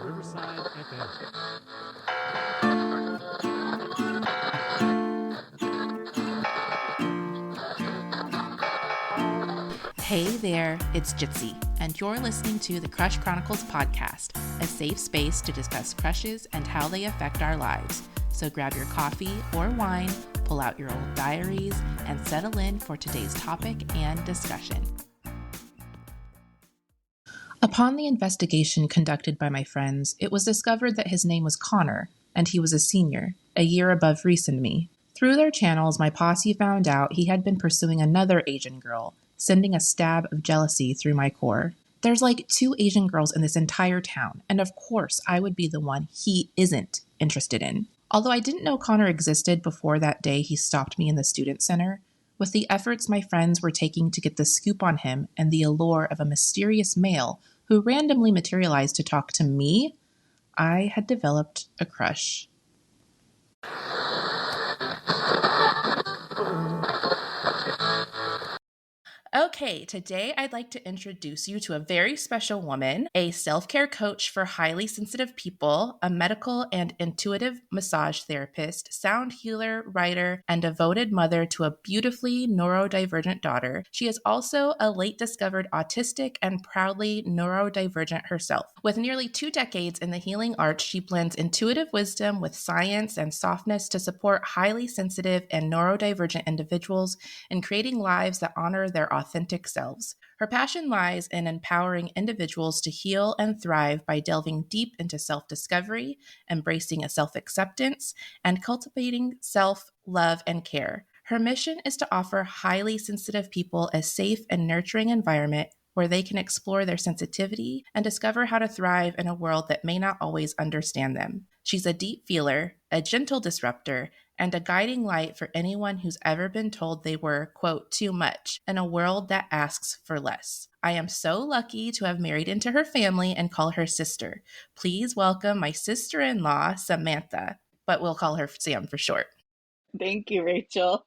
Riverside FM. Hey there, it's Jitsie, and you're listening to the Chronicles podcast, a safe space to discuss crushes and how they affect our lives. So grab your coffee or wine, pull out your old diaries, and settle in for today's topic and discussion. Upon the investigation conducted by my friends, it was discovered that his name was Connor, and he was a senior, a year above Reese and me. Through their channels, my posse found out he had been pursuing another Asian girl, sending a stab of jealousy through my core. There's like 2 Asian girls in this entire town, and of course I would be the one he isn't interested in. Although I didn't know Connor existed before that day he stopped me in the student center, with the efforts my friends were taking to get the scoop on him and the allure of a mysterious male who randomly materialized to talk to me, I had developed a crush. Okay, today I'd like to introduce you to a very special woman, a self-care coach for highly sensitive people, a medical and intuitive massage therapist, sound healer, writer, and devoted mother to a beautifully neurodivergent daughter. She is also a late discovered autistic and proudly neurodivergent herself. With nearly 2 decades in the healing arts, she blends intuitive wisdom with science and softness to support highly sensitive and neurodivergent individuals in creating lives that honor their authentic selves. Her passion lies in empowering individuals to heal and thrive by delving deep into self-discovery, embracing a self-acceptance, and cultivating self-love and care. Her mission is to offer highly sensitive people a safe and nurturing environment where they can explore their sensitivity and discover how to thrive in a world that may not always understand them. She's a deep feeler, a gentle disruptor, and a guiding light for anyone who's ever been told they were, quote, too much in a world that asks for less. I am so lucky to have married into her family and call her sister. Please welcome my sister-in-law, Samantha, but we'll call her Sam for short. Thank you, Rachel.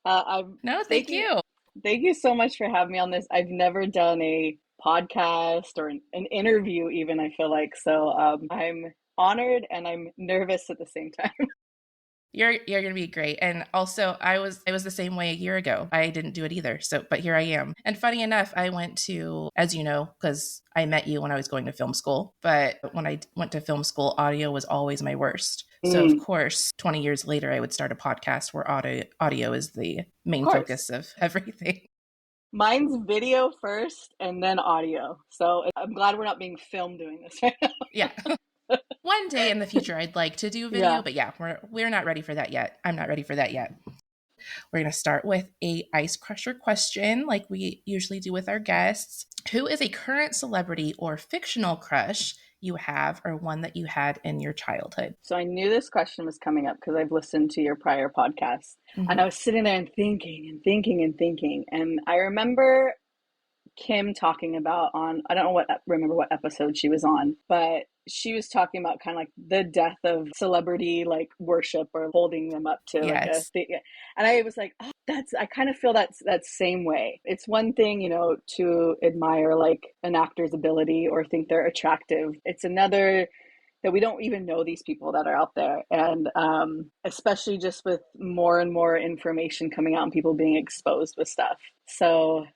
Thank you. Thank you so much for having me on this. I've never done a podcast or an interview even, I feel like. So I'm honored and I'm nervous at the same time. You're going to be great. And also I was the same way a year ago. I didn't do it either. But here I am. And funny enough, I went to, as you know, because I met you when I was going to film school. But when I went to film school, audio was always my worst. So of course, 20 years later, I would start a podcast where audio is the main focus of everything. Mine's video first and then audio. So I'm glad we're not being filmed doing this right now. Yeah. One day in the future, I'd like to do video, but yeah, we're not ready for that yet. I'm not ready for that yet. We're going to start with a ice crusher question like we usually do with our guests. Who is a current celebrity or fictional crush you have or one that you had in your childhood? So I knew this question was coming up because I've listened to your prior podcast. Mm-hmm. And I was sitting there and thinking. And I remember Kim talking about I don't remember what episode she was on, but she was talking about kind of like the death of celebrity, like worship or holding them up to yes. And I was like, oh, I kind of feel that same way. It's one thing, to admire like an actor's ability or think they're attractive. It's another that we don't even know these people that are out there. And especially just with more and more information coming out and people being exposed with stuff. So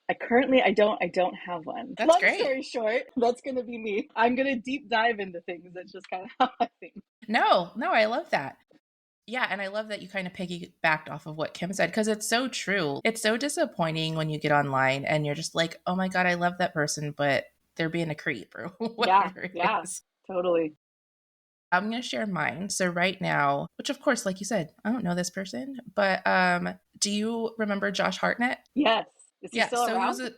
I don't have one. That's Long great. Story short, that's going to be me. I'm going to deep dive into things. That's just kind of how I think. No, I love that. Yeah, and I love that you kind of piggybacked off of what Kim said because it's so true. It's so disappointing when you get online and you're just like, oh my God, I love that person, but they're being a creep or whatever it is. Totally. I'm going to share mine. So right now, which of course, like you said, I don't know this person, but do you remember Josh Hartnett? Yes. Is he still around?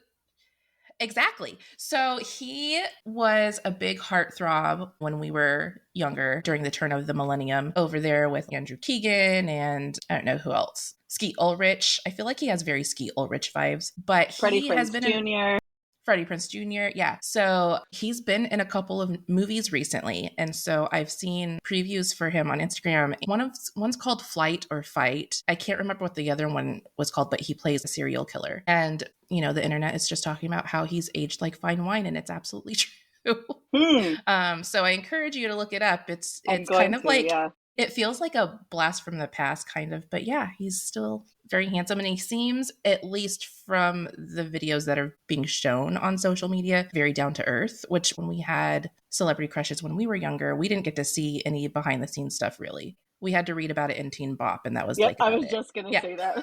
Exactly. So he was a big heartthrob when we were younger during the turn of the millennium over there with Andrew Keegan and I don't know who else. Skeet Ulrich. I feel like he has very Skeet Ulrich vibes, but Freddie Prinze Jr. Freddie Prinze Jr. Yeah. So he's been in a couple of movies recently. And so I've seen previews for him on Instagram. One's called Flight or Fight. I can't remember what the other one was called, but he plays a serial killer. And, the internet is just talking about how he's aged like fine wine. And it's absolutely true. So I encourage you to look it up. It's I'm kind going of to, like, yeah. it feels like a blast from the past, kind of. But yeah, he's still very handsome. And he seems, at least from the videos that are being shown on social media, very down to earth, which when we had celebrity crushes when we were younger, we didn't get to see any behind the scenes stuff, really. We had to read about it in Teen Bop, and that was Yep, like I about was it. just going to Yeah. say that.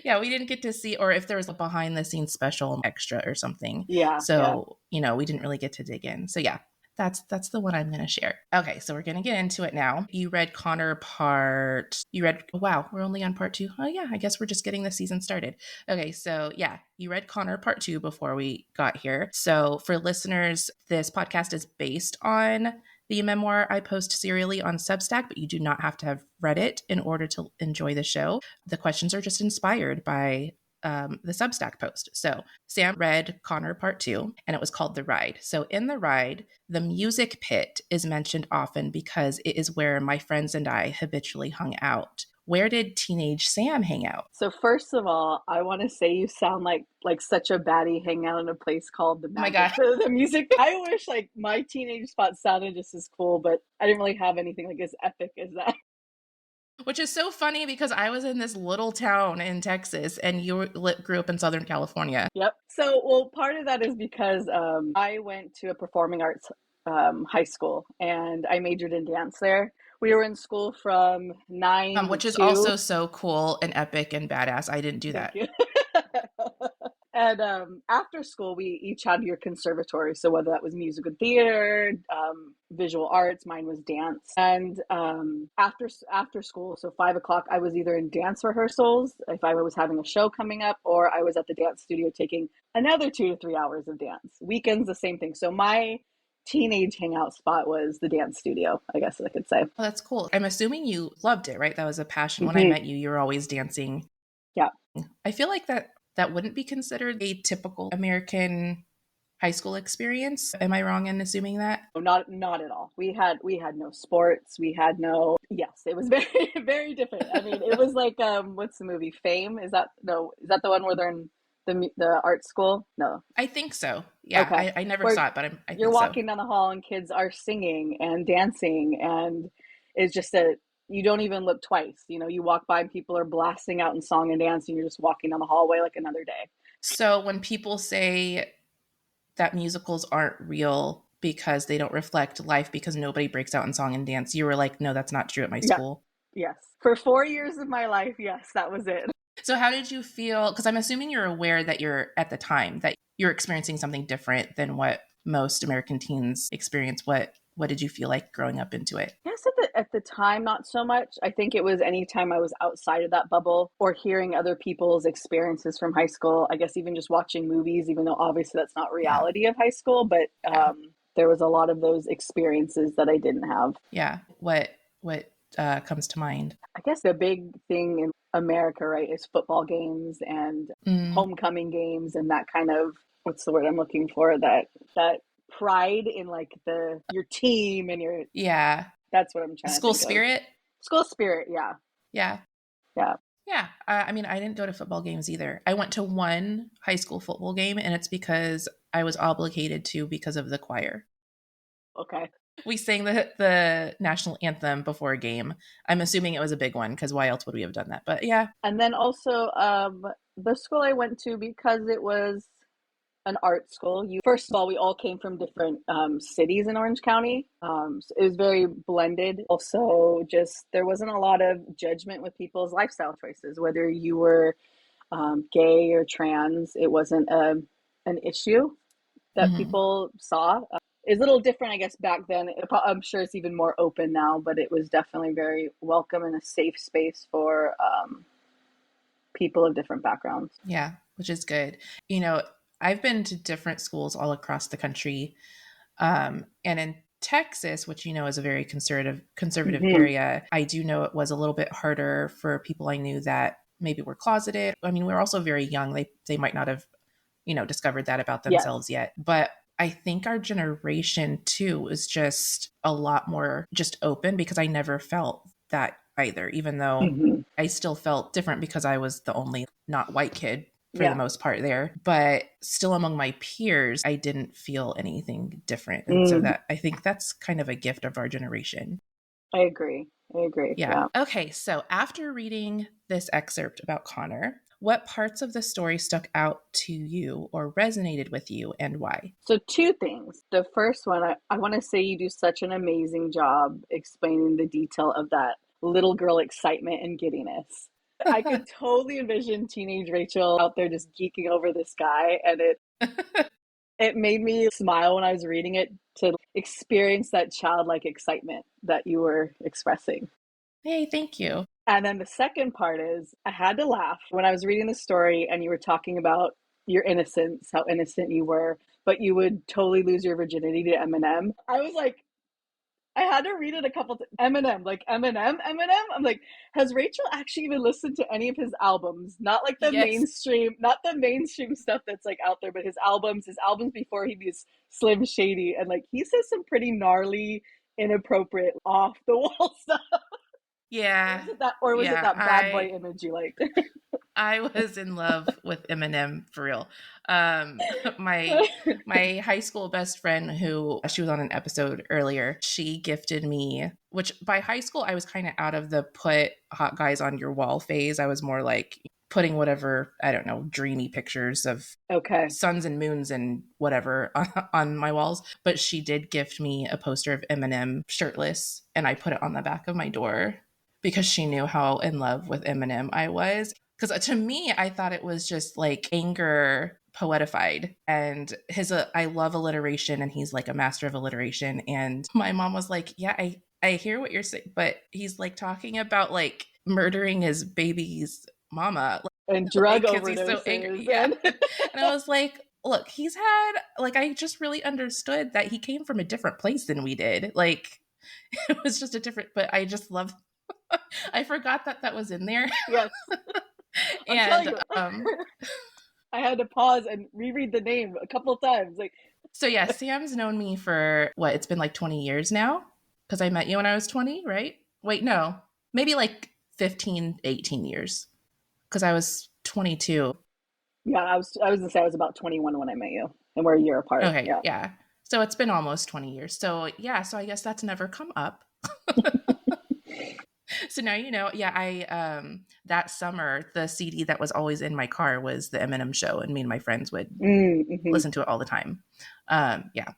Yeah, we didn't get to see, or if there was a behind the scenes special extra or something. Yeah. So, we didn't really get to dig in. So yeah, that's the one I'm going to share. Okay, so we're going to get into it now. You read wow, we're only on part 2. Oh yeah, I guess we're just getting the season started. Okay, so yeah, you read Connor part 2 before we got here. So for listeners, this podcast is based on the memoir I post serially on Substack, but you do not have to have read it in order to enjoy the show. The questions are just inspired by the Substack post. So Sam read Connor Part 2, and it was called The Ride. So in The Ride, the music pit is mentioned often because it is where my friends and I habitually hung out. Where did teenage Sam hang out? So first of all, I want to say you sound like such a baddie hanging out in a place called the Oh my Magic, God. the music. I wish like my teenage spot sounded just as cool, but I didn't really have anything like as epic as that. Which is so funny because I was in this little town in Texas and you grew up in Southern California. Yep. So, well, part of that is because I went to a performing arts high school and I majored in dance there. We were in school from 9 Which is to also so cool and epic and badass. I didn't do thank that. you. And after school, we each had your conservatory. So whether that was music and theater, visual arts, mine was dance. And after school, so 5 o'clock, I was either in dance rehearsals if I was having a show coming up, or I was at the dance studio taking another 2 to 3 hours of dance. Weekends, the same thing. So my teenage hangout spot was the dance studio, I guess I could say. Oh, that's cool. I'm assuming you loved it, right? That was a passion. When I Mm-hmm. met you, you were always dancing. Yeah. I feel like that wouldn't be considered a typical American high school experience. Am I wrong in assuming that? Not at all. We had no sports. We had no. Yes, it was very very different. I mean, it was like what's the movie Fame? Is that the one where they're in the art school? No. I think so. Yeah, Okay. I never Where saw it, but I you're think so. walking down the hall and kids are singing and dancing, and it's just you don't even look twice. You walk by and people are blasting out in song and dance, and you're just walking down the hallway like another day. So when people say that musicals aren't real because they don't reflect life because nobody breaks out in song and dance, you were like, no, that's not true at my Yeah. school. Yes. For 4 years of my life, yes, that was it. So how did you feel? Because I'm assuming you're aware that you're experiencing something different than what most American teens experience. What did you feel like growing up into it? Yes, at the time, not so much. I think it was any time I was outside of that bubble or hearing other people's experiences from high school. I guess even just watching movies, even though obviously that's not reality of high school, but there was a lot of those experiences that I didn't have. Yeah. What comes to mind? I guess the big thing in America, right, is football games and homecoming games and that kind of, what's the word I'm looking for? That pride in like your team and your that's what I'm trying School to think spirit. of. School spirit, yeah. Yeah. Yeah. I mean, I didn't go to football games either. I went to one high school football game, and it's because I was obligated to because of the choir. Okay. We sang the national anthem before a game. I'm assuming it was a big one because why else would we have done that? But yeah. And then also the school I went to, because it was an art school. First of all, we all came from different cities in Orange County. So it was very blended. Also, just there wasn't a lot of judgment with people's lifestyle choices, whether you were gay or trans. It wasn't an issue that people saw. It's a little different, I guess, back then. I'm sure it's even more open now, but it was definitely very welcome and a safe space for people of different backgrounds. Yeah, which is good. I've been to different schools all across the country. And in Texas, which is a very conservative area, I do know it was a little bit harder for people I knew that maybe were closeted. I mean, we were also very young. They might not have, discovered that about themselves yet. But I think our generation too is just a lot more just open, because I never felt that either, even though I still felt different because I was the only not white kid for the Yeah. most part there, but still among my peers, I didn't feel anything different. And so Mm, that I think that's kind of a gift of our generation. I agree. I agree. Yeah. Yeah. Okay. So after reading this excerpt about Connor, what parts of the story stuck out to you or resonated with you and why? So, two things. The first one, I want to say you do such an amazing job explaining the detail of that little girl excitement and giddiness. I could totally envision teenage Rachel out there just geeking over this guy, and it made me smile when I was reading it to experience that childlike excitement that you were expressing. Hey, thank you. And then the second part is I had to laugh when I was reading the story and you were talking about your innocence, how innocent you were, but you would totally lose your virginity to Eminem. I was like, I had to read it a couple times. Eminem, like Eminem. I'm like, has Rachel actually even listened to any of his albums? Not like the Yes. mainstream, not the mainstream stuff that's like out there, but his albums before he was Slim Shady, and like he says some pretty gnarly, inappropriate, off the wall stuff. Yeah. Or was it Yeah. that bad boy image you liked? I was in love with Eminem for real. Um, my my high school best friend, who she was on an episode earlier, she gifted me. Which by high school I was kind of out of the put hot guys on your wall phase. I was more like putting whatever, I don't know, dreamy pictures of Okay. suns and moons and whatever on my walls. But she did gift me a poster of Eminem shirtless, and I put it on the back of my door because she knew how in love with Eminem I was. Because to me, I thought it was just like anger poetified. And I love alliteration, and he's like a master of alliteration. And my mom was like, yeah, I hear what you're saying, but he's like talking about like murdering his baby's mama. And drug Like, because he's so angry. overdoses. Yeah. And And I was like, look, he's had, like, I just really understood that he came from a different place than we did. Like, it was just a different, but I just love, I forgot that that was in there. yes, I'm telling And you, I had to pause and reread the name a couple of times. Like, so, yeah, Sam's known me for what? It's been like 20 years now because I met you when I was 20, right? Wait, no, maybe like 15, 18 years because I was 22. yeah, I was gonna say I was about 21 when I met you, and we're a year apart. Okay, Yeah. yeah. So it's been almost 20 years. So, yeah, so I guess that's never come up. So now you know, yeah, I that summer the CD that was always in my car was the Eminem show, and me and my friends would Mm-hmm. listen to it all the time. Yeah.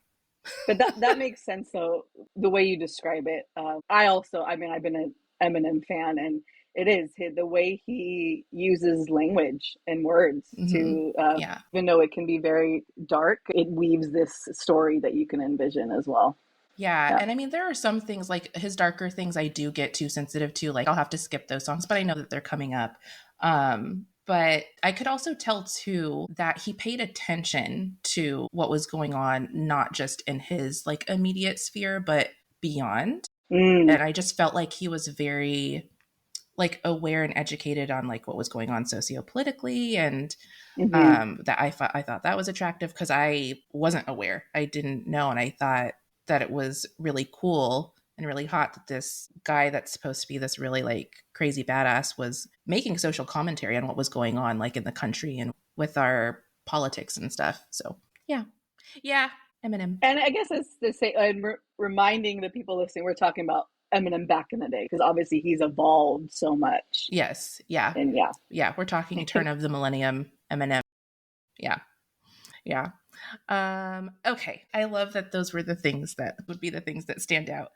But that makes sense though, the way you describe it. I mean, I've been an Eminem fan, and it is the way he uses language and words Hmm. to, Yeah. even though it can be very dark, it weaves this story that you can envision as well. Yeah. Yeah. And I mean, there are some things like his darker things I do get too sensitive to. Like I'll have to skip those songs, but I know that they're coming up. But I could also tell too that he paid attention to what was going on, not just in his like immediate sphere, but beyond. Mm, And I just felt like he was very like aware and educated on like what was going on sociopolitically, and hmm. that I thought that was attractive because I wasn't aware. I didn't know, and I thought that it was really cool and really hot that this guy that's supposed to be this really like crazy badass was making social commentary on what was going on like in the country and with our politics and stuff. So yeah, yeah, Eminem. And I guess it's the same, and reminding the people listening, we're talking about Eminem back in the day, because obviously he's evolved so much. Yes, yeah, And yeah. yeah. We're talking turn of the millennium Eminem. Yeah, yeah. Okay. I love that those were the things that would be the things that stand out.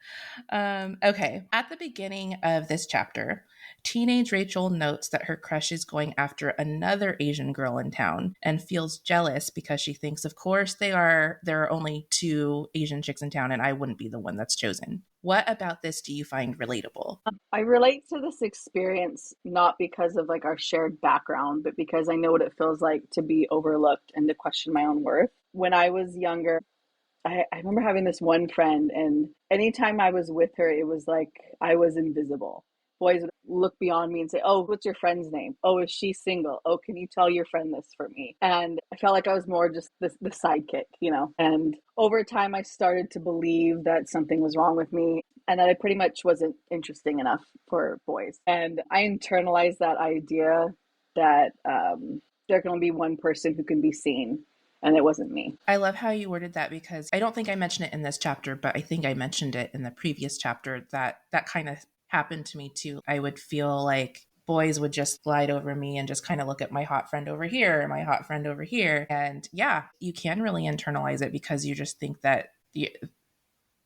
Okay. At the beginning of this chapter, teenage Rachel notes that her crush is going after another Asian girl in town and feels jealous because she thinks, of course, there are only two Asian chicks in town and I wouldn't be the one that's chosen. What about this do you find relatable? I relate to this experience not because of like our shared background, but because I know what it feels like to be overlooked and to question my own worth. When I was younger, I remember having this one friend, and anytime I was with her, it was like I was invisible. Boys would look beyond me and say, "Oh, what's your friend's name? Oh, is she single? Oh, can you tell your friend this for me?" And I felt like I was more just the sidekick, you know. And over time, I started to believe that something was wrong with me and that I pretty much wasn't interesting enough for boys. And I internalized that idea that there can only be one person who can be seen, and it wasn't me. I love how you worded that, because I don't think I mentioned it in this chapter, but I think I mentioned it in the previous chapter, that kind of happened to me too. I would feel like boys would just glide over me and just kind of look at my hot friend over here, my hot friend over here. And yeah, you can really internalize it because you just think that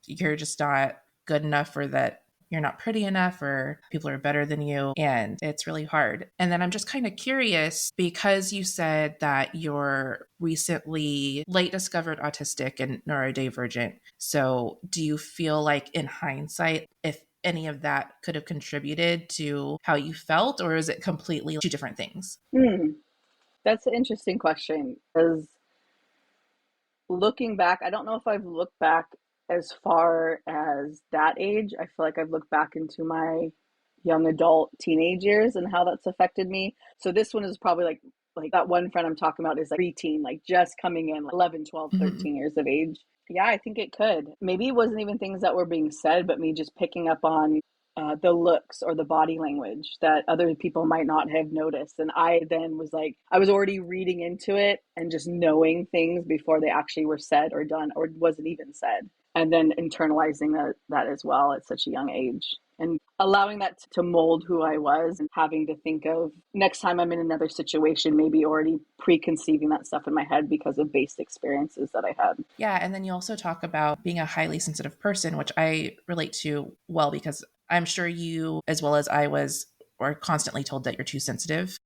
you're just not good enough, or that you're not pretty enough, or people are better than you. And it's really hard. And then I'm just kind of curious, because you said that you're recently late discovered autistic and neurodivergent. So do you feel like in hindsight, if any of that could have contributed to how you felt, or is it completely two different things? That's an interesting question, because looking back, I don't know if I've looked back as far as that age. I feel like I've looked back into my young adult teenage years and how that's affected me. So this one is probably like that one friend I'm talking about is like preteen, like just coming in, like 11, 12, 13 years of age. Yeah, I think it could. Maybe it wasn't even things that were being said, but me just picking up on the looks or the body language that other people might not have noticed. And I then was like, I was already reading into it and just knowing things before they actually were said or done or wasn't even said. And then internalizing that as well at such a young age. And allowing that to mold who I was, and having to think of next time I'm in another situation, maybe already preconceiving that stuff in my head because of based experiences that I had. Yeah. And then you also talk about being a highly sensitive person, which I relate to well, because I'm sure you, as well as I was, were constantly told that you're too sensitive.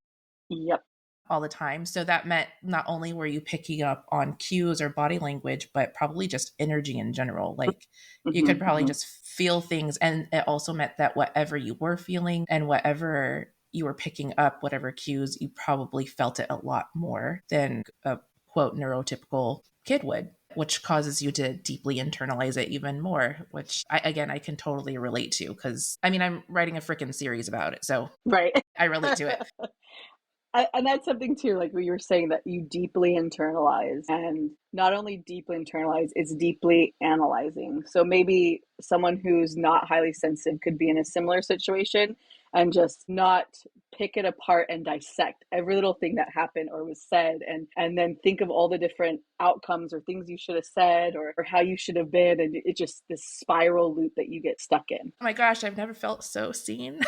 Yep. All the time. So that meant not only were you picking up on cues or body language, but probably just energy in general. Like you could probably just feel things. And it also meant that whatever you were feeling and whatever you were picking up, whatever cues, you probably felt it a lot more than a quote neurotypical kid would, which causes you to deeply internalize it even more, which I can totally relate to, because I mean, I'm writing a freaking series about it. So right. I relate to it. And that's something too, like what you were saying, that you deeply internalize, and not only deeply internalize, it's deeply analyzing. So maybe someone who's not highly sensitive could be in a similar situation and just not pick it apart and dissect every little thing that happened or was said, and then think of all the different outcomes or things you should have said, or how you should have been. And it's just this spiral loop that you get stuck in. Oh my gosh, I've never felt so seen.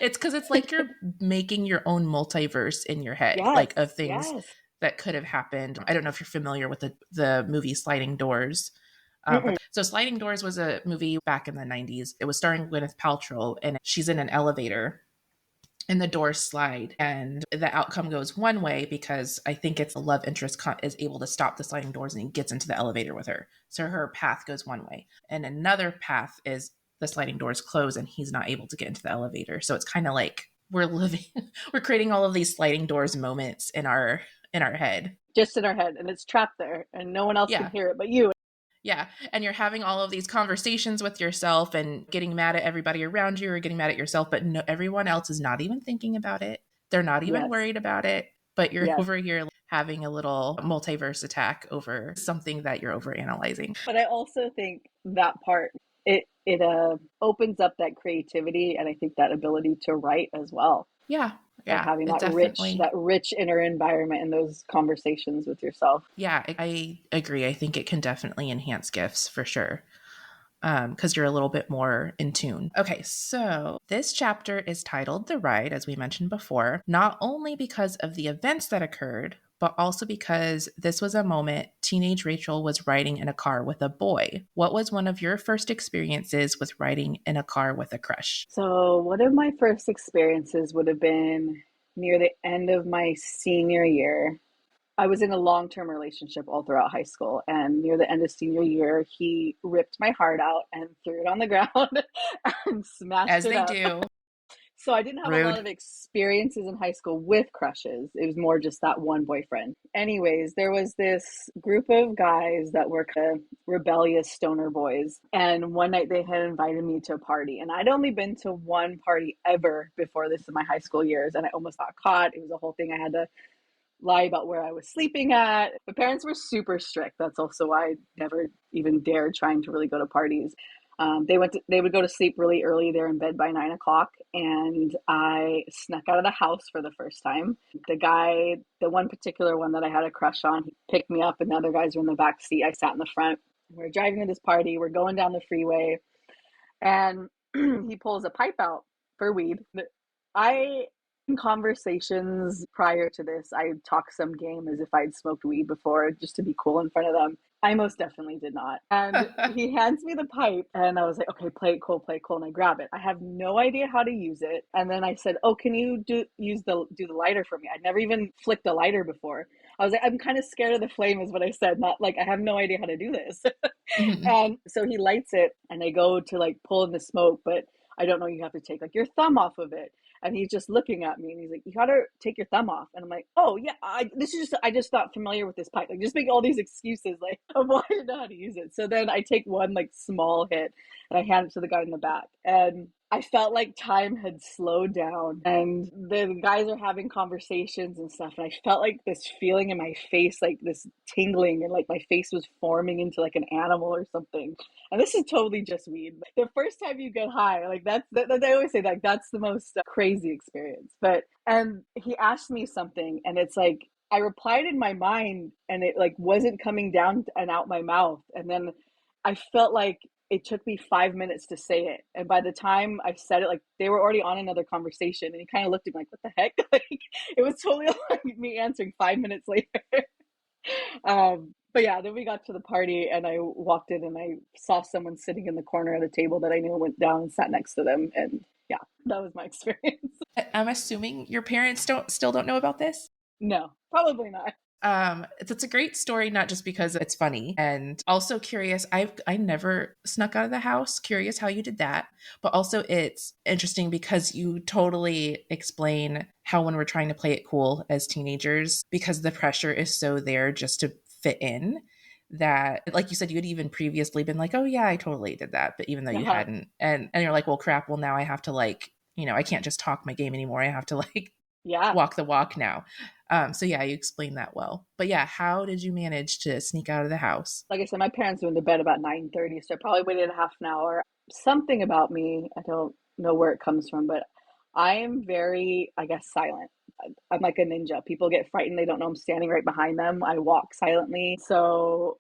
It's because it's like you're making your own multiverse in your head, Yes, like of things yes. that could have happened. I don't know if you're familiar with the movie Sliding Doors. So Sliding Doors was a movie back in the 90s. It was starring Gwyneth Paltrow, and she's in an elevator and the doors slide, and the outcome goes one way because I think it's the love interest is able to stop the sliding doors and he gets into the elevator with her. So her path goes one way, and another path is the sliding doors close and he's not able to get into the elevator. So it's kind of like we're creating all of these sliding doors moments in our head. Just in our head, and it's trapped there, and no one else can hear it but you. Yeah. And you're having all of these conversations with yourself and getting mad at everybody around you or getting mad at yourself, but no, everyone else is not even thinking about it. They're not even worried about it, but you're over here having a little multiverse attack over something that you're overanalyzing. But I also think that part, it opens up that creativity, and I think that ability to write as well. Yeah. Yeah. Having that rich inner environment in those conversations with yourself. Yeah, I agree. I think it can definitely enhance gifts for sure. Because you're a little bit more in tune. Okay, so this chapter is titled The Ride, as we mentioned before, not only because of the events that occurred, but also because this was a moment teenage Rachel was riding in a car with a boy. What was one of your first experiences with riding in a car with a crush? So one of my first experiences would have been near the end of my senior year. I was in a long-term relationship all throughout high school, and near the end of senior year, he ripped my heart out and threw it on the ground and smashed it up. As they do. So I didn't have a lot of experiences in high school with crushes. It was more just that one boyfriend. Anyways, there was this group of guys that were kind of rebellious stoner boys. And one night they had invited me to a party. And I'd only been to one party ever before this in my high school years. And I almost got caught. It was a whole thing. I had to lie about where I was sleeping at. My parents were super strict. That's also why I never even dared trying to really go to parties. They would go to sleep really early. They're in bed by 9 o'clock, and I snuck out of the house for the first time. The guy, the one particular one that I had a crush on, he picked me up and the other guys were in the back seat. I sat in the front. We're driving to this party. We're going down the freeway and he pulls a pipe out for weed. I, in conversations prior to this, I talked some game as if I'd smoked weed before just to be cool in front of them. I most definitely did not. And he hands me the pipe and I was like, okay, play it cool. And I grab it. I have no idea how to use it. And then I said, oh, can you do the lighter for me? I'd never even flicked a lighter before. I was like, I'm kind of scared of the flame is what I said. Not like, I have no idea how to do this. Mm-hmm. And so he lights it and I go to like pull in the smoke, but I don't know, you have to take like your thumb off of it. And he's just looking at me and he's like, you gotta take your thumb off. And I'm like, oh yeah, I just not familiar with this pipe. Like just make all these excuses like of why I didn't know how to use it. So then I take one like small hit and I hand it to the guy in the back. And I felt like time had slowed down and the guys are having conversations and stuff. And I felt like this feeling in my face, like this tingling and like my face was forming into like an animal or something. And this is totally just weed. The first time you get high, like that I always say like that's the most crazy experience. And he asked me something and it's like, I replied in my mind and it like wasn't coming down and out my mouth. And then I felt like it took me 5 minutes to say it. And by the time I said it, like they were already on another conversation and he kind of looked at me like, what the heck? Like it was totally like me answering 5 minutes later. But yeah, then we got to the party and I walked in and I saw someone sitting in the corner of the table that I knew, went down and sat next to them. And yeah, that was my experience. I'm assuming your parents still don't know about this? No, probably not. It's a great story, not just because it's funny and also curious. I never snuck out of the house. Curious how you did that, but also it's interesting because you totally explain how when we're trying to play it cool as teenagers, because the pressure is so there just to fit in, that like you said, you had even previously been like, oh yeah, I totally did that, but even though you hadn't, and you're like, well crap, well now I have to like, I can't just talk my game anymore. I have to like walk the walk now. So yeah, you explained that well. But yeah, how did you manage to sneak out of the house? Like I said, my parents went to bed about 9:30, so I probably waited a half an hour. Something about me, I don't know where it comes from, but I am very, I guess, silent. I'm like a ninja. People get frightened. They don't know I'm standing right behind them. I walk silently. So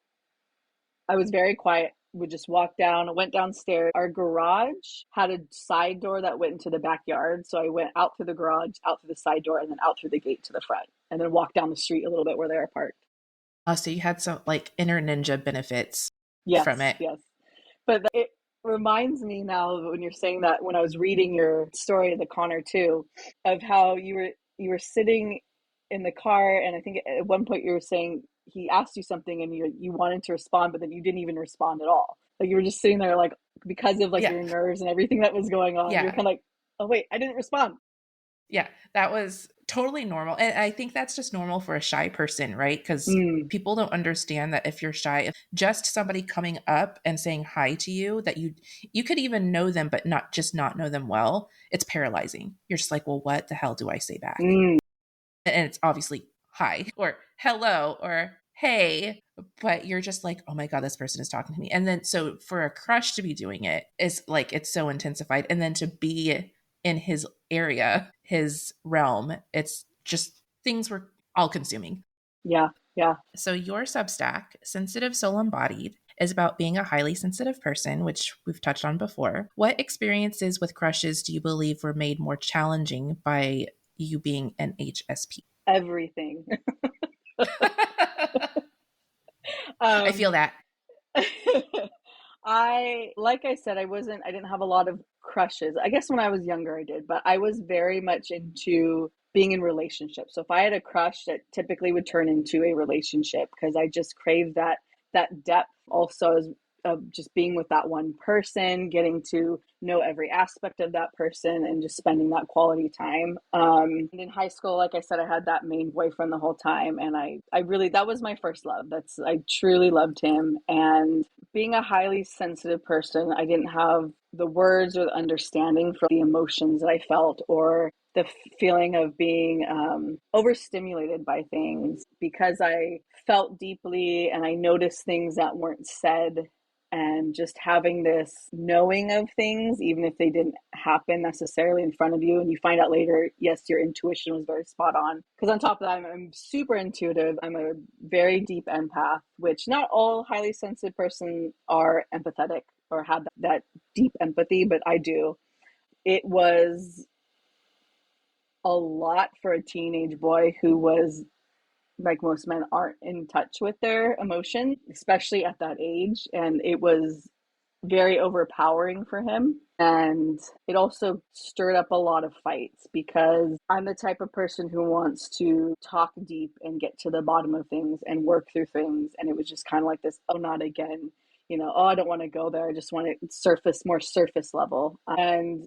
I was very quiet. Would just walk down, went downstairs. Our garage had a side door that went into the backyard. So I went out through the garage, out through the side door, and then out through the gate to the front, and then walked down the street a little bit where they were parked. So you had some like inner ninja benefits from it. Yes. But it reminds me now when you're saying that, when I was reading your story, the Connor too, of how you were sitting in the car, and I think at one point you were saying he asked you something and you wanted to respond, but then you didn't even respond at all. Like you were just sitting there like, because of like your nerves and everything that was going on, you're kind of like, oh wait, I didn't respond. Yeah, that was totally normal. And I think that's just normal for a shy person, right? Because people don't understand that if you're shy, just somebody coming up and saying hi to you, that you could even know them, but not know them well, it's paralyzing. You're just like, well, what the hell do I say back? And it's obviously hi or hello or hey, but you're just like, oh my God, this person is talking to me. And then so for a crush to be doing it is like, it's so intensified. And then to be in his area, his realm, it's just, things were all consuming. Yeah. So your Substack, Sensitive Soul Embodied, is about being a highly sensitive person, which we've touched on before. What experiences with crushes do you believe were made more challenging by you being an HSP? Everything. I feel that. Like I said, I didn't have a lot of crushes. I guess when I was younger I did, but I was very much into being in relationships. So if I had a crush, that typically would turn into a relationship because I just craved that depth also of just being with that one person, getting to know every aspect of that person and just spending that quality time. And in high school, like I said, I had that main boyfriend the whole time. And I really, that was my first love. I truly loved him. And being a highly sensitive person, I didn't have the words or the understanding for the emotions that I felt or the feeling of being overstimulated by things because I felt deeply and I noticed things that weren't said. and just having this knowing of things, even if they didn't happen necessarily in front of you, and you find out later, yes, your intuition was very spot on. Because on top of that, I'm super intuitive. I'm a very deep empath, which not all highly sensitive person are empathetic or have that deep empathy, but I do. It was a lot for a teenage boy who was, like most men, aren't in touch with their emotion, especially at that age. And it was very overpowering for him. And it also stirred up a lot of fights because I'm the type of person who wants to talk deep and get to the bottom of things and work through things. And it was just kind of like this, oh, not again. Oh, I don't want to go there. I just want to more surface level. And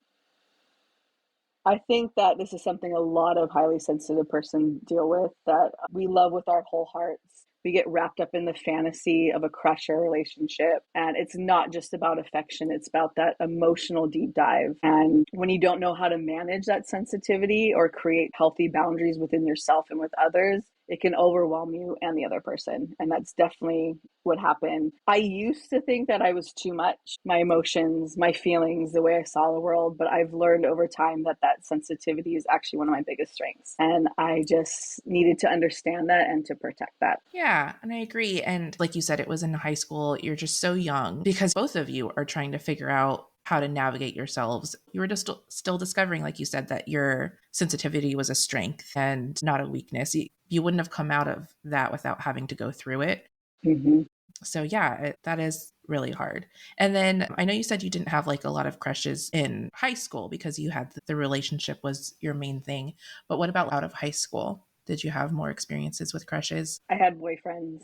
I think that this is something a lot of highly sensitive person deal with, that we love with our whole hearts. We get wrapped up in the fantasy of a crush or relationship. And it's not just about affection, it's about that emotional deep dive. And when you don't know how to manage that sensitivity or create healthy boundaries within yourself and with others, it can overwhelm you and the other person. And that's definitely what happened. I used to think that I was too much, my emotions, my feelings, the way I saw the world, but I've learned over time that sensitivity is actually one of my biggest strengths. And I just needed to understand that and to protect that. Yeah, and I agree. And like you said, it was in high school. You're just so young because both of you are trying to figure out how to navigate yourselves. You were just still discovering, like you said, that your sensitivity was a strength and not a weakness. You wouldn't have come out of that without having to go through it. Mm-hmm. So yeah, that is really hard. And then I know you said you didn't have like a lot of crushes in high school because you had the relationship was your main thing. But what about out of high school? Did you have more experiences with crushes? I had boyfriends.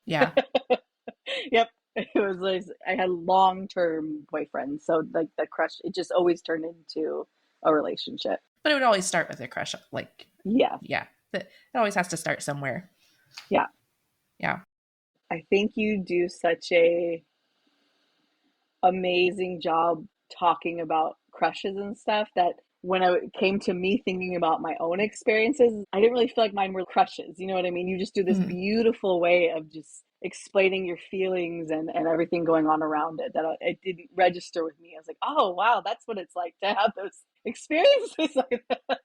Yeah. Yep. It was like I had long-term boyfriends. So like the crush, it just always turned into a relationship. But it would always start with a crush. Like, Yeah. yeah, it always has to start somewhere. Yeah. Yeah. I think you do such a amazing job talking about crushes and stuff that when it came to me thinking about my own experiences, I didn't really feel like mine were crushes. You know what I mean? You just do this beautiful way of just explaining your feelings and everything going on around it that it didn't register with me. I was like, oh, wow, that's what it's like to have those experiences like that.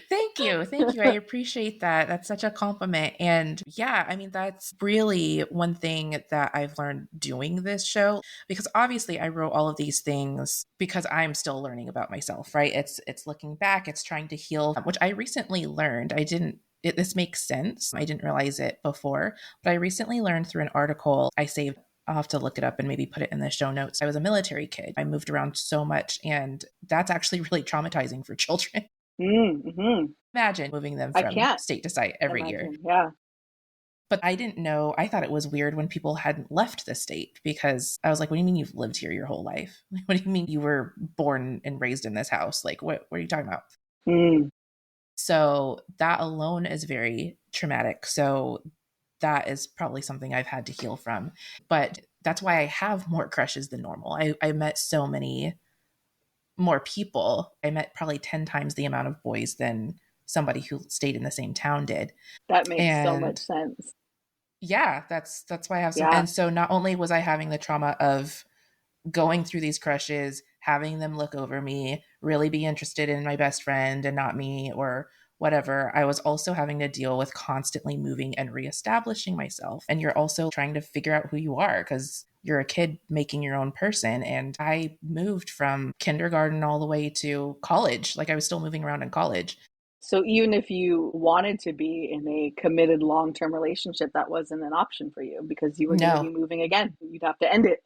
Thank you. Thank you. I appreciate that. That's such a compliment. And yeah, I mean, that's really one thing that I've learned doing this show because obviously I wrote all of these things because I'm still learning about myself, right? It's looking back, it's trying to heal, which I recently learned. This makes sense. I didn't realize it before, but I recently learned through an article I saved. I'll have to look it up and maybe put it in the show notes. I was a military kid. I moved around so much, and that's actually really traumatizing for children. Mm-hmm. Imagine moving them I from can't state to state every year. imagine. Yeah. But I didn't know. I thought it was weird when people hadn't left the state because I was like, what do you mean you've lived here your whole life? What do you mean you were born and raised in this house? Like, what are you talking about? Mm. So that alone is very traumatic. So that is probably something I've had to heal from. But that's why I have more crushes than normal. I met so many more people. I met probably 10 times the amount of boys than somebody who stayed in the same town did. That makes so much And sense. yeah, that's why I have some. Yeah. And so not only was I having the trauma of going through these crushes, having them look over me, really be interested in my best friend and not me or whatever, I was also having to deal with constantly moving and reestablishing myself. And you're also trying to figure out who you are because you're a kid making your own person. And I moved from kindergarten all the way to college. Like I was still moving around in college. So even if you wanted to be in a committed long-term relationship, that wasn't an option for you because you were going to be No. moving again. You'd have to end it.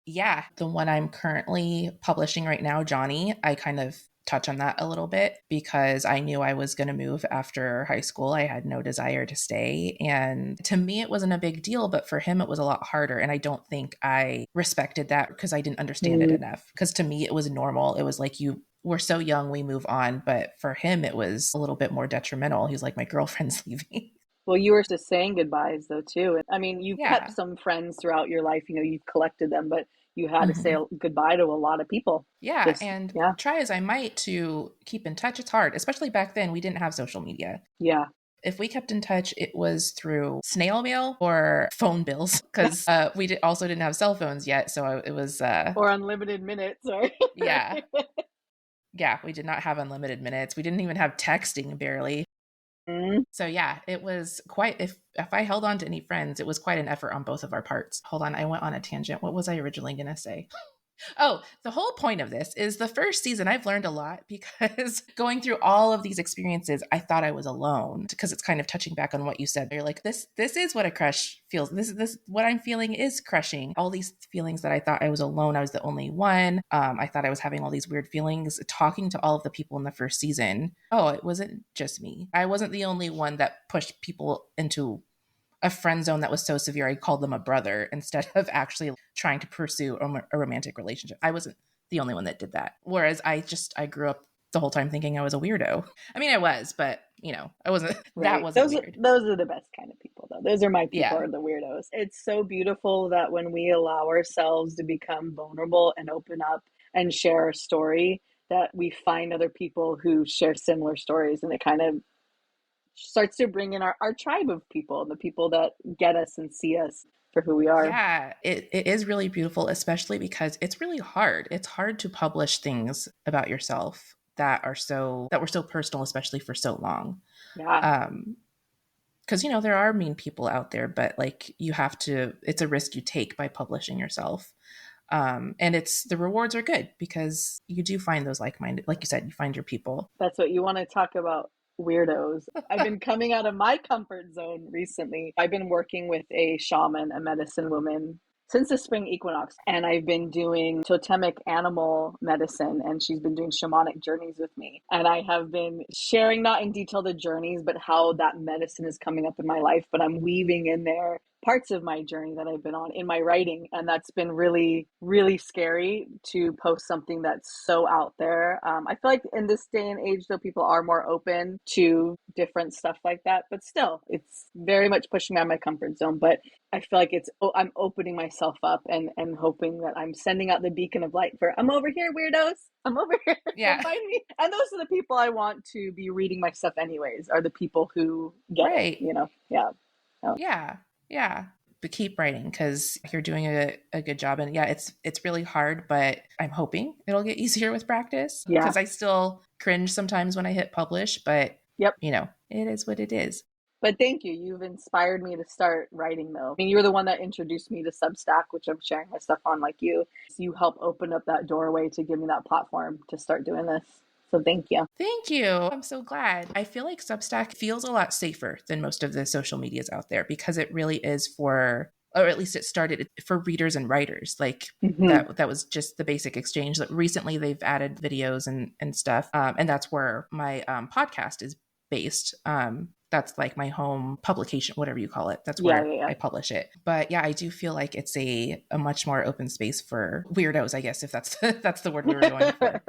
Yeah. The one I'm currently publishing right now, Johnny, I kind of touch on that a little bit because I knew I was going to move after high school. I had no desire to stay. And to me, it wasn't a big deal, but for him, it was a lot harder. And I don't think I respected that because I didn't understand it enough. Because to me, it was normal. It was like, we're so young, we move on. But for him, it was a little bit more detrimental. He's like, my girlfriend's leaving. Well, you were just saying goodbyes though too. I mean, you've kept Yeah. some friends throughout your life, you've collected them, but you had to say Mhm. goodbye to a lot of people. Yeah. Just, And yeah. try as I might to keep in touch, it's hard, especially back then. We didn't have social media. Yeah. If we kept in touch, it was through snail mail or phone bills because also didn't have cell phones yet. So it was, or unlimited minutes or yeah. Yeah, we did not have unlimited minutes. We didn't even have texting barely. So yeah, it was quite, if I held on to any friends, it was quite an effort on both of our parts. Hold on, I went on a tangent. What was I originally going to say? Oh, the whole point of this is the first season I've learned a lot because going through all of these experiences, I thought I was alone because it's kind of touching back on what you said. You're like, this is what a crush feels. This what I'm feeling is crushing. All these feelings that I thought I was alone, I was the only one. I thought I was having all these weird feelings. Talking to all of the people in the first season, oh, it wasn't just me. I wasn't the only one that pushed people into a friend zone that was so severe, I called them a brother instead of actually trying to pursue a romantic relationship. I wasn't the only one that did that. Whereas I grew up the whole time thinking I was a weirdo. I mean, I was, but I wasn't, right. That wasn't weird. Those are the best kind of people though. Those are my people, Yeah. are the weirdos. It's so beautiful that when we allow ourselves to become vulnerable and open up and share our story, that we find other people who share similar stories, and it kind of starts to bring in our tribe of people, the people that get us and see us for who we are. Yeah, it is really beautiful, especially because it's really hard. It's hard to publish things about yourself that were so personal, especially for so long. Yeah. Because there are mean people out there, but like it's a risk you take by publishing yourself. And the rewards are good because you do find those like-minded, like you said, you find your people. That's what you want to talk about. Weirdos. I've been coming out of my comfort zone recently. I've been working with a shaman, a medicine woman, since the spring equinox, and I've been doing totemic animal medicine, and she's been doing shamanic journeys with me, and I have been sharing, not in detail the journeys, but how that medicine is coming up in my life, but I'm weaving in there parts of my journey that I've been on in my writing. And that's been really, really scary to post something that's so out there. I feel like in this day and age, though, people are more open to different stuff like that, but still, it's very much pushing me out of my comfort zone. But I feel like I'm opening myself up and hoping that I'm sending out the beacon of light for, I'm over here, weirdos. I'm over here. Yeah. Come find me. And those are the people I want to be reading my stuff anyways, are the people who get it, Yeah. Oh. Yeah. But keep writing because you're doing a good job. And yeah, it's really hard, but I'm hoping it'll get easier with practice. Yeah. Because I still cringe sometimes when I hit publish, but yep. It is what it is. But thank you. You've inspired me to start writing, though. I mean, you're the one that introduced me to Substack, which I'm sharing my stuff on like you. So you help open up that doorway to give me that platform to start doing this. So thank you. Thank you. I'm so glad. I feel like Substack feels a lot safer than most of the social medias out there because it really is for, or at least it started for readers and writers. Like that was just the basic exchange. Recently, they've added videos and stuff. And that's where my podcast is based. That's like my home publication, whatever you call it. That's where I publish it. But yeah, I do feel like it's a much more open space for weirdos, I guess, if that's the word we were going for.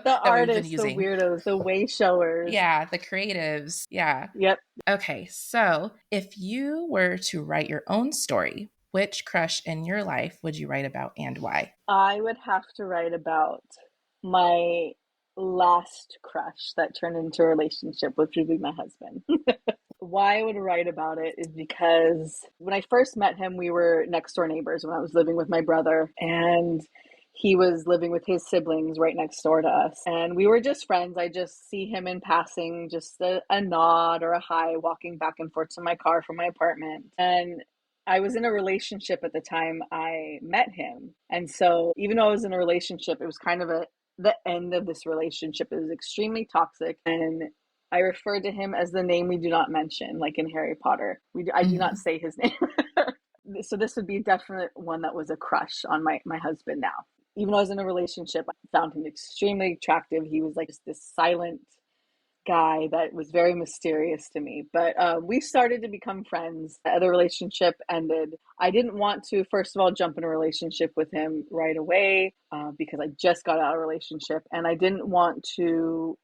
The artists, the weirdos, the way showers. Yeah, the creatives. Yeah. Yep. Okay, so if you were to write your own story, which crush in your life would you write about and why? I would have to write about my last crush that turned into a relationship, which would be my husband. Why I would write about it is because when I first met him, we were next door neighbors when I was living with my brother, and he was living with his siblings right next door to us. And we were just friends. I just see him in passing, just a nod or a hi, walking back and forth to my car from my apartment. And I was in a relationship at the time I met him. And so even though I was in a relationship, it was kind of the end of this relationship. It was extremely toxic, and I referred to him as the name we do not mention, like in Harry Potter. I do not say his name. So this would be a definite one that was a crush on my husband now. Even though I was in a relationship, I found him extremely attractive. He was like this silent guy that was very mysterious to me. But we started to become friends. The relationship ended. I didn't want to, first of all, jump in a relationship with him right away because I just got out of a relationship. And I didn't want to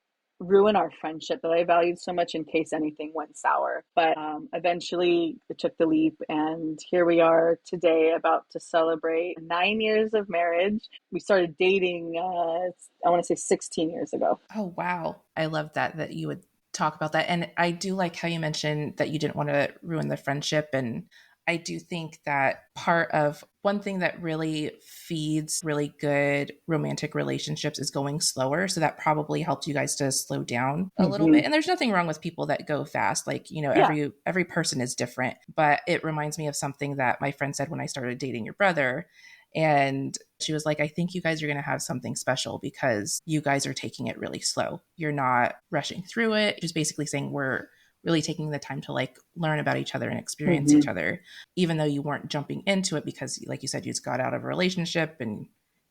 ruin our friendship that I valued so much in case anything went sour. But eventually it took the leap, and here we are today about to celebrate 9 years of marriage. We started dating, I want to say 16 years ago. Oh, wow. I love that you would talk about that. And I do like how you mentioned that you didn't want to ruin the friendship. And I do think that part of one thing that really feeds really good romantic relationships is going slower. So that probably helped you guys to slow down a little bit. And there's nothing wrong with people that go fast. Like, you know, every person is different. But it reminds me of something that my friend said when I started dating your brother. And she was like, I think you guys are going to have something special because you guys are taking it really slow. You're not rushing through it. Just basically saying we're really taking the time to like learn about each other and experience each other, even though you weren't jumping into it because, like you said, you just got out of a relationship and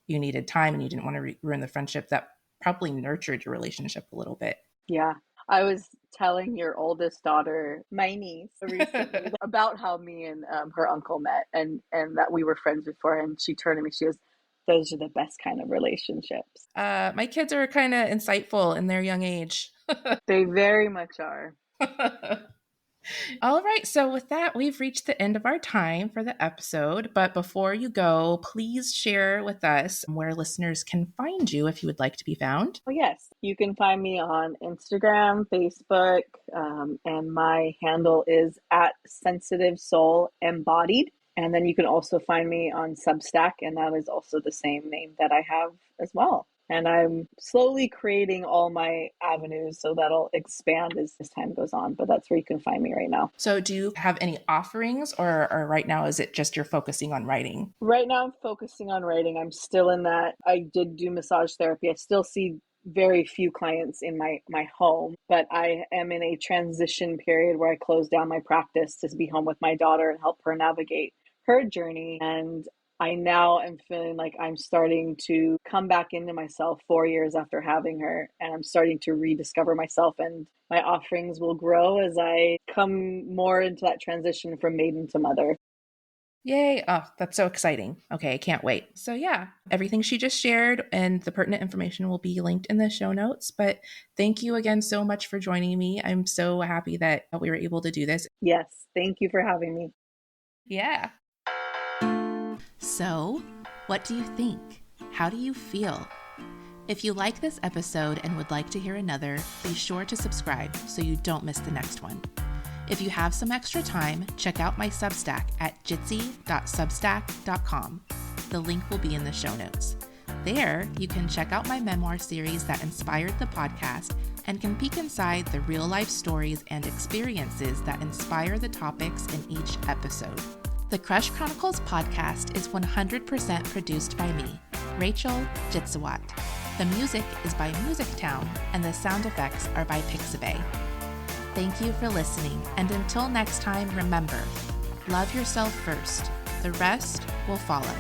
you needed time and you didn't want to ruin the friendship. That probably nurtured your relationship a little bit. Yeah. I was telling your oldest daughter, my niece, recently about how me and her uncle met and that we were friends before. And she turned to me, she goes, those are the best kind of relationships. My kids are kind of insightful in their young age. They very much are. All right. So with that, we've reached the end of our time for the episode. But before you go, please share with us where listeners can find you if you would like to be found. Oh, yes. You can find me on Instagram, Facebook, and my handle is @Sensitive Soul Embodied. And then you can also find me on Substack, and that is also the same name that I have as well. And I'm slowly creating all my avenues, so that'll expand as time goes on. But that's where you can find me right now. So do you have any offerings or right now is it just you're focusing on writing? Right now I'm focusing on writing. I'm still in that. I did do massage therapy. I still see very few clients in my home, but I am in a transition period where I close down my practice to be home with my daughter and help her navigate her journey. And I now am feeling like I'm starting to come back into myself 4 years after having her, and I'm starting to rediscover myself, and my offerings will grow as I come more into that transition from maiden to mother. Yay. Oh, that's so exciting. Okay, I can't wait. So yeah, everything she just shared and the pertinent information will be linked in the show notes. But thank you again so much for joining me. I'm so happy that we were able to do this. Yes, thank you for having me. Yeah. So, what do you think? How do you feel? If you like this episode and would like to hear another, be sure to subscribe so you don't miss the next one. If you have some extra time, check out my Substack at jitsie.substack.com. The link will be in the show notes. There, you can check out my memoir series that inspired the podcast and can peek inside the real-life stories and experiences that inspire the topics in each episode. The Chronicles podcast is 100% produced by me, Rachel Jitsie. The music is by Music Town, and the sound effects are by Pixabay. Thank you for listening, and until next time, remember, love yourself first. The rest will follow.